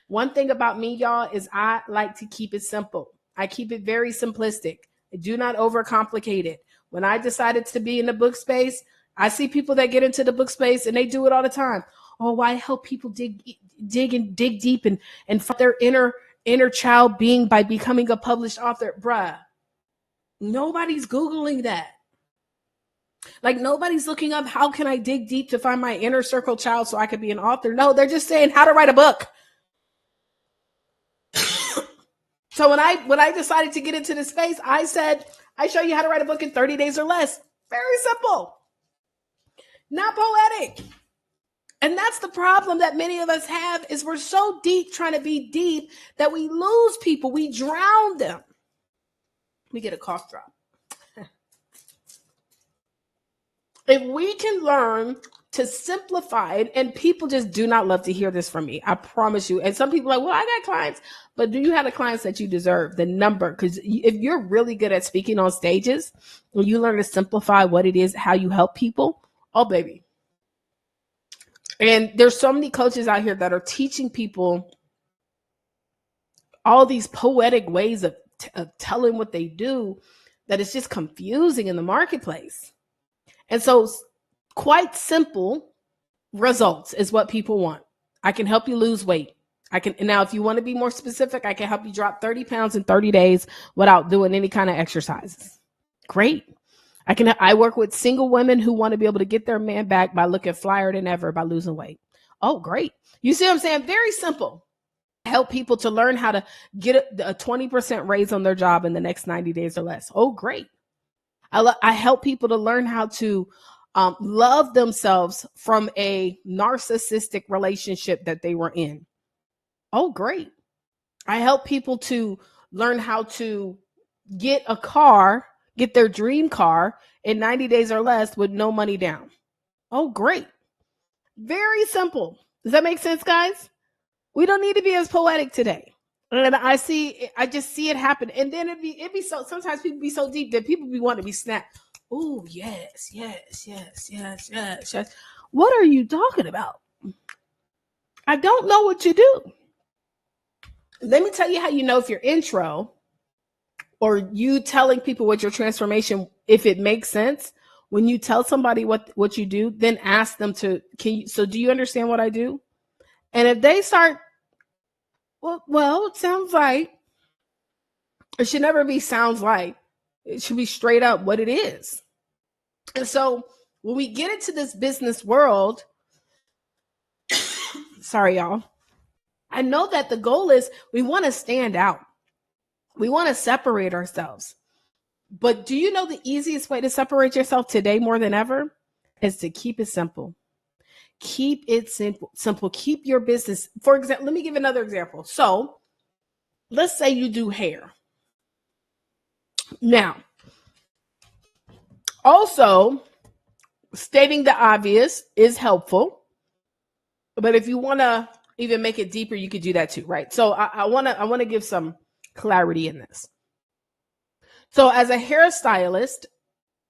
One thing about me, y'all, is I like to keep it simple. I keep it very simplistic. I do not overcomplicate it. When I decided to be in the book space, I see people that get into the book space and they do it all the time. Oh, I help people dig deep and find their inner child being by becoming a published author. Bruh, nobody's Googling that. Like, nobody's looking up, how can I dig deep to find my inner circle child so I could be an author? No, they're just saying how to write a book. So when I decided to get into this space, I said, I show you how to write a book in 30 days or less. Very simple. Not poetic. And that's the problem that many of us have, is we're so deep trying to be deep that we lose people. We drown them. We get a cough drop. If we can learn to simplify it, and people just do not love to hear this from me, I promise you. And some people are like, well, I got clients, but do you have the clients that you deserve? The number, because if you're really good at speaking on stages, when you learn to simplify what it is, how you help people, oh, baby. And there's so many coaches out here that are teaching people all these poetic ways of telling what they do, that it's just confusing in the marketplace. And so quite simple results is what people want. I can help you lose weight. Now, if you want to be more specific, I can help you drop 30 pounds in 30 days without doing any kind of exercises. Great. I work with single women who want to be able to get their man back by looking flyer than ever by losing weight. Oh, great. You see what I'm saying? Very simple. I help people to learn how to get a 20% raise on their job in the next 90 days or less. Oh, great. I help people to learn how to love themselves from a narcissistic relationship that they were in. Oh, great. I help people to learn how to get their dream car in 90 days or less with no money down. Oh, great. Very simple. Does that make sense, guys? We don't need to be as poetic today. And I just see it happen. And then it'd be so, sometimes people be so deep that people be wanting to be snapped. Oh, yes. What are you talking about? I don't know what you do. Let me tell you how you know if your intro or you telling people what your transformation, if it makes sense. When you tell somebody what you do, then ask them do you understand what I do? And if they start, well, it sounds like, it should never be sounds like, it should be straight up what it is. And so when we get into this business world, sorry, y'all, I know that the goal is we want to stand out. We want to separate ourselves. But do you know the easiest way to separate yourself today more than ever is to keep it simple. Keep it simple. Keep your business. For example, let me give another example. So let's say you do hair. Now, also, stating the obvious is helpful. But if you want to even make it deeper, you could do that too, right? So I want to give some clarity in this. So as a hairstylist,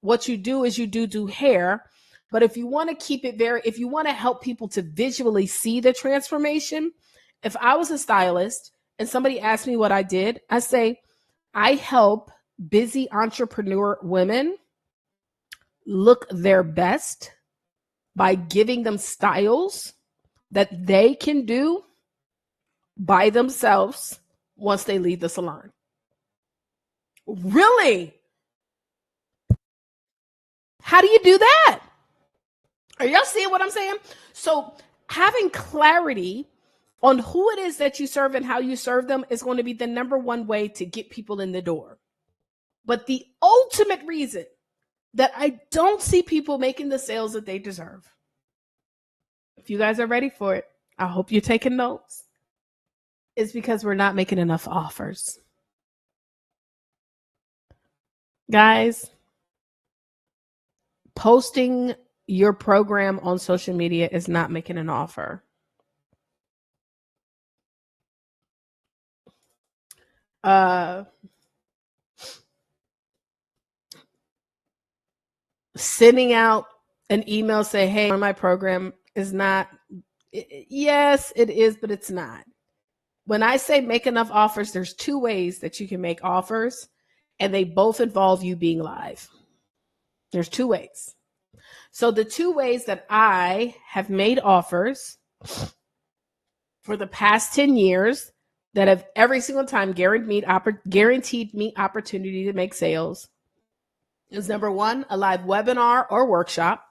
what you do is you do hair, but if you want to keep it if you want to help people to visually see the transformation, if I was a stylist and somebody asked me what I did, I say, I help busy entrepreneur women look their best by giving them styles that they can do by themselves once they leave the salon. Really? How do you do that? Are y'all seeing what I'm saying? So having clarity on who it is that you serve and how you serve them is going to be the number one way to get people in the door. But the ultimate reason that I don't see people making the sales that they deserve, if you guys are ready for it, I hope you're taking notes, is because we're not making enough offers. Guys, posting your program on social media is not making an offer. Sending out an email say, hey, my program is not, yes, it is, but it's not. When I say make enough offers, there's two ways that you can make offers, and they both involve you being live. There's two ways. So the two ways that I have made offers for the past 10 years that have every single time guaranteed me opportunity to make sales is number one, a live webinar or workshop,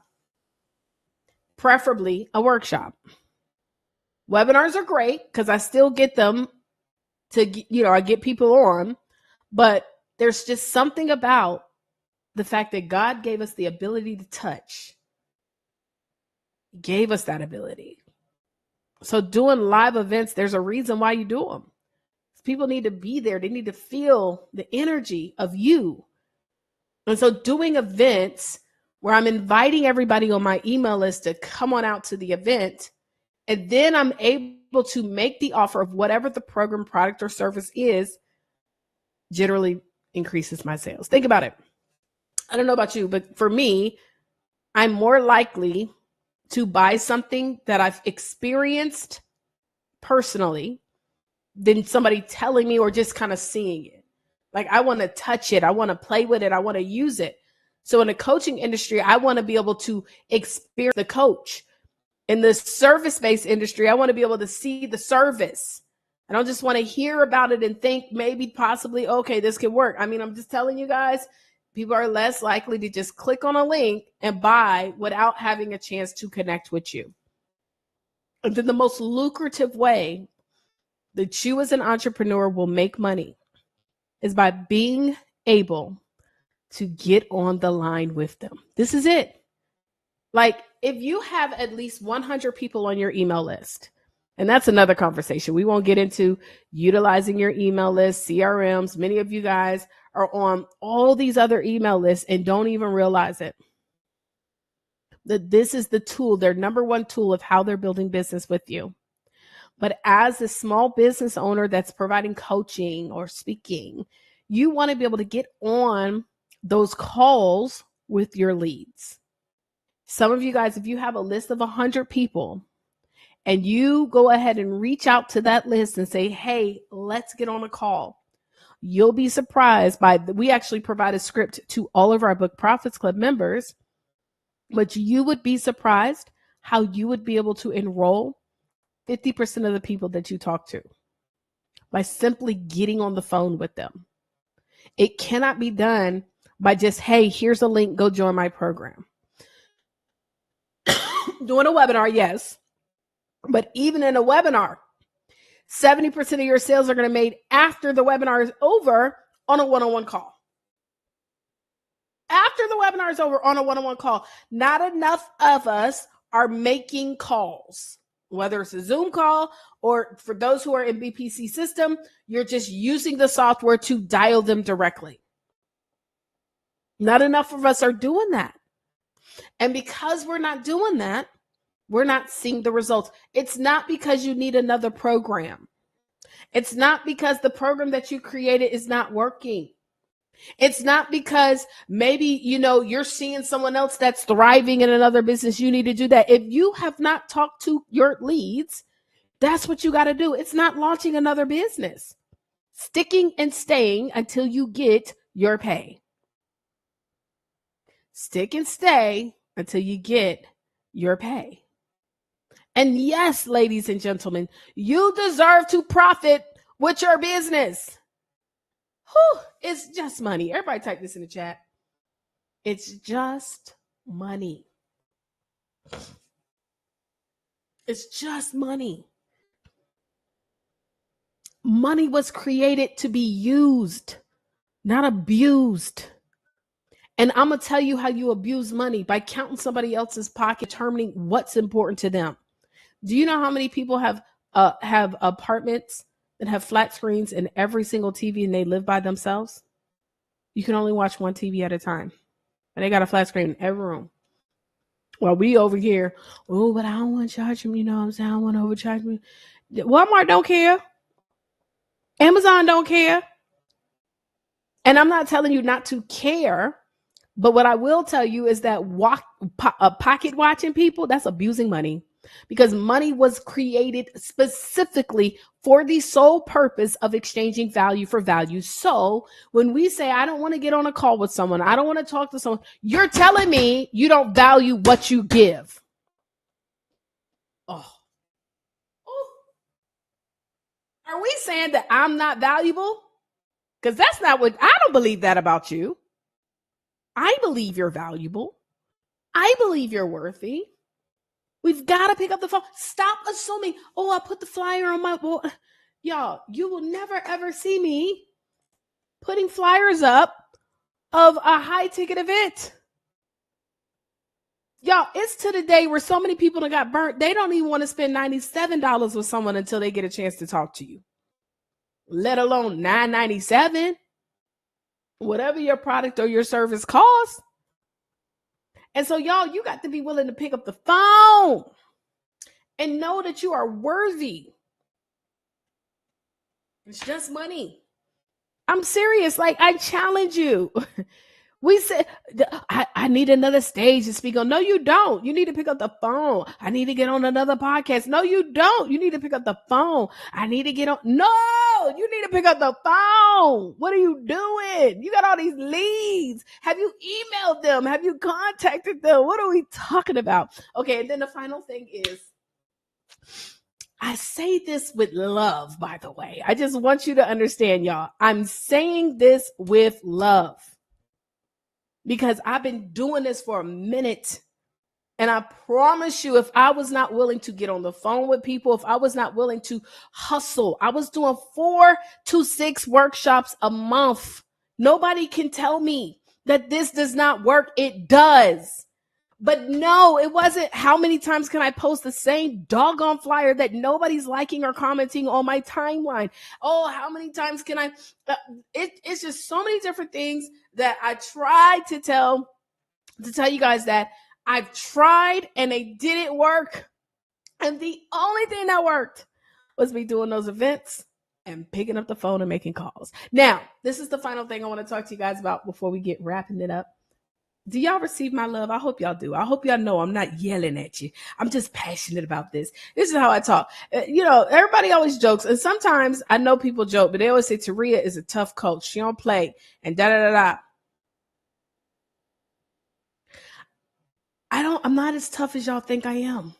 preferably a workshop. Webinars are great because I still get them to, I get people on, but there's just something about the fact that God gave us the ability to touch. He gave us that ability. So doing live events, there's a reason why you do them. People need to be there. They need to feel the energy of you. And so doing events where I'm inviting everybody on my email list to come on out to the event, and then I'm able to make the offer of whatever the program, product, or service is, generally increases my sales. Think about it. I don't know about you, but for me, I'm more likely to buy something that I've experienced personally than somebody telling me or just kind of seeing it. Like, I want to touch it. I want to play with it. I want to use it. So in the coaching industry, I want to be able to experience the coach. In the service-based industry, I want to be able to see the service. I don't just want to hear about it and think maybe possibly, okay, this could work. I mean, I'm just telling you guys, people are less likely to just click on a link and buy without having a chance to connect with you. And then the most lucrative way that you as an entrepreneur will make money is by being able to get on the line with them. This is it. Like, if you have at least 100 people on your email list, and that's another conversation. We won't get into utilizing your email list, CRMs. Many of you guys are on all these other email lists and don't even realize it. That this is the tool, their number one tool of how they're building business with you. But as a small business owner that's providing coaching or speaking, you want to be able to get on those calls with your leads. Some of you guys, if you have a list of 100 people and you go ahead and reach out to that list and say, hey, let's get on a call, you'll be surprised we actually provide a script to all of our Book Profits Club members, but you would be surprised how you would be able to enroll 50% of the people that you talk to by simply getting on the phone with them. It cannot be done by just, hey, here's a link, go join my program. Doing a webinar, yes. But even in a webinar, 70% of your sales are going to be made after the webinar is over on a one-on-one call. After the webinar is over on a one-on-one call, not enough of us are making calls, whether it's a Zoom call or for those who are in BPC system, you're just using the software to dial them directly. Not enough of us are doing that. And because we're not doing that, we're not seeing the results. It's not because you need another program. It's not because the program that you created is not working. It's not because maybe, you're seeing someone else that's thriving in another business. You need to do that. If you have not talked to your leads, that's what you got to do. It's not launching another business. Sticking and staying until you get your pay. Stick and stay until you get your pay. And yes, ladies and gentlemen, you deserve to profit with your business. Whew, it's just money. Everybody type this in the chat. It's just money. It's just money. Money was created to be used, not abused. And I'm going to tell you how you abuse money by counting somebody else's pocket, determining what's important to them. Do you know how many people have apartments that have flat screens in every single TV and they live by themselves? You can only watch one TV at a time. And they got a flat screen in every room. Well, we over here, oh, but I don't want to charge them, you know what I'm saying? I don't want to overcharge me. Walmart don't care. Amazon don't care. And I'm not telling you not to care, but what I will tell you is that pocket watching people, that's abusing money. Because money was created specifically for the sole purpose of exchanging value for value. So when we say, I don't want to get on a call with someone, I don't want to talk to someone, you're telling me you don't value what you give. Oh. Are we saying that I'm not valuable? Because that's not what, I don't believe that about you. I believe you're valuable. I believe you're worthy. We've got to pick up the phone. Stop assuming, oh, I put the flyer on my wall. Y'all, you will never, ever see me putting flyers up of a high ticket event. Y'all, it's to the day where so many people that got burnt, they don't even want to spend $97 with someone until they get a chance to talk to you, let alone $9.97. Whatever your product or your service costs. And so, y'all, you got to be willing to pick up the phone and know that you are worthy. It's just money. I'm serious. Like, I challenge you. We said, I need another stage to speak on. No, you don't. You need to pick up the phone. I need to get on another podcast. No, you don't. You need to pick up the phone. I need to get on. No, you need to pick up the phone. What are you doing? You got all these leads. Have you emailed them? Have you contacted them? What are we talking about? Okay, and then the final thing is, I say this with love, by the way. I just want you to understand, y'all. I'm saying this with love. Because I've been doing this for a minute. And I promise you, if I was not willing to get on the phone with people, if I was not willing to hustle, I was doing 4 to 6 workshops a month. Nobody can tell me that this does not work. It does. But no, it wasn't how many times can I post the same doggone flyer that nobody's liking or commenting on my timeline. Oh, how many times can I? It's just so many different things that I tried to tell you guys that I've tried and they didn't work. And the only thing that worked was me doing those events and picking up the phone and making calls. Now, this is the final thing I want to talk to you guys about before we get wrapping it up. Do y'all receive my love? I hope y'all do. I hope y'all know I'm not yelling at you. I'm just passionate about this. This is how I talk. Everybody always jokes. And sometimes I know people joke, but they always say Taria is a tough coach. She don't play and da-da-da-da. I'm not as tough as y'all think I am.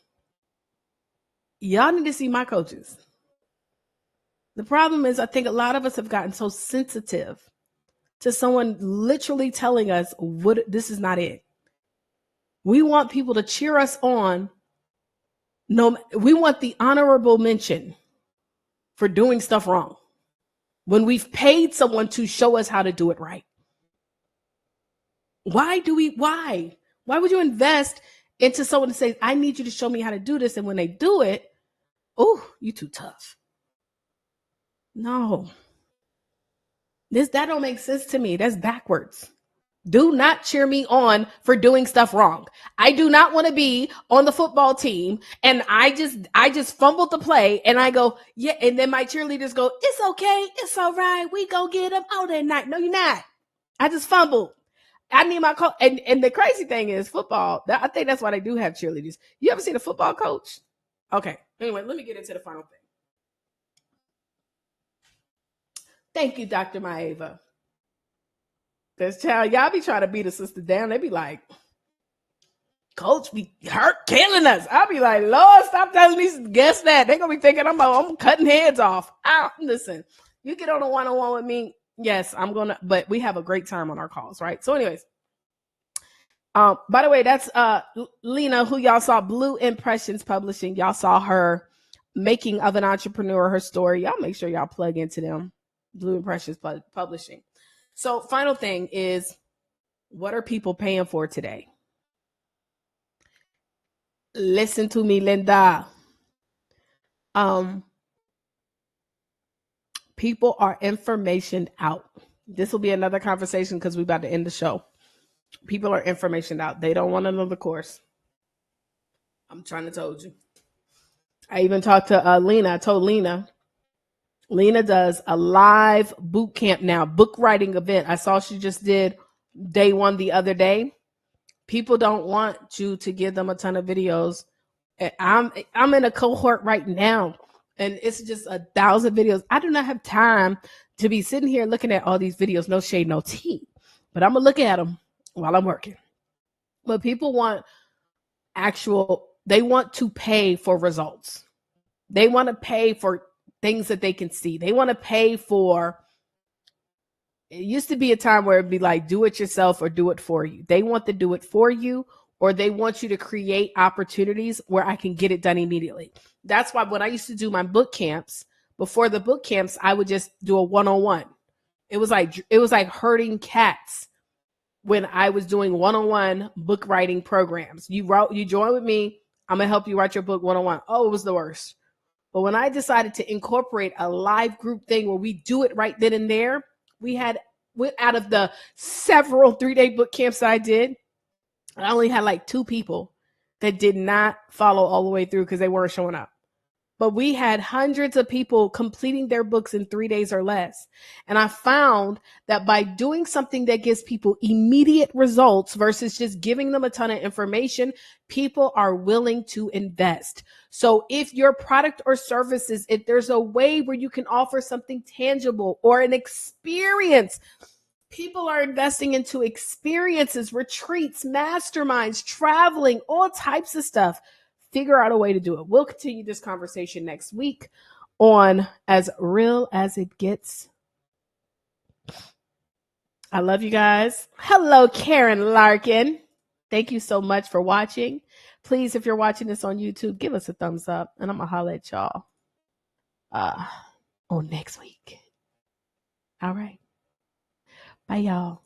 Y'all need to see my coaches. The problem is I think a lot of us have gotten so sensitive to someone literally telling us what this is not it. We want people to cheer us on. No, we want the honorable mention for doing stuff wrong when we've paid someone to show us how to do it right. Why would you invest into someone to say, I need you to show me how to do this? And when they do it, oh, you too tough. No, that don't make sense to me. That's backwards. Do not cheer me on for doing stuff wrong. I do not want to be on the football team and I just fumbled the play and I go, yeah. And then my cheerleaders go, it's okay. It's all right. We go get them. Oh, they're not. No, you're not. I just fumbled. I need my coach. And the crazy thing is football. I think that's why they do have cheerleaders. You ever seen a football coach? Okay. Anyway, let me get into the final thing. Thank you, Dr. Maeva. This child, y'all be trying to beat a sister down. They be like, Coach be hurt, killing us. I'll be like, Lord, stop telling me, guess that. They're going to be thinking I'm cutting heads off. Listen, you get on a one-on-one with me. Yes, I'm going to, but we have a great time on our calls, right? So anyways, by the way, that's Lena, who y'all saw, Blue Impressions Publishing. Y'all saw her Making of an Entrepreneur, her story. Y'all make sure y'all plug into them. Blue Impressions Publishing. So final thing is, what are people paying for today? Listen to me, Linda. People are information out. This will be another conversation because we're about to end the show. People are information out. They don't want another course. I'm trying to tell you. I even talked to Lena. I told Lena does a live boot camp now, book writing event. I saw she just did day one the other day. People don't want you to give them a ton of videos. I'm in a cohort right now, and it's just 1,000 videos. I do not have time to be sitting here looking at all these videos. No shade, no tea, but I'm gonna look at them while I'm working. But people want they want to pay for results. They want to pay for things that they can see. They want to pay for, it used to be a time where it'd be like, do it yourself or do it for you. They want to do it for you, or they want you to create opportunities where I can get it done immediately. That's why when I used to do my book camps, before the book camps, I would just do a one-on-one. It was like herding cats when I was doing one-on-one book writing programs. You join with me, I'm gonna help you write your book one-on-one. Oh, it was the worst. But when I decided to incorporate a live group thing where we do it right then and there, out of the several 3-day book camps I did, I only had like 2 people that did not follow all the way through because they weren't showing up. But we had hundreds of people completing their books in 3 days or less. And I found that by doing something that gives people immediate results versus just giving them a ton of information, people are willing to invest. So if your product or services, if there's a way where you can offer something tangible or an experience, people are investing into experiences, retreats, masterminds, traveling, all types of stuff. Figure out a way to do it. We'll continue this conversation next week on As Real as It Gets. I love you guys. Hello, Karen Larkin. Thank you so much for watching. Please, if you're watching this on YouTube, give us a thumbs up, and I'm going to holler at y'all on next week. All right. Bye, y'all.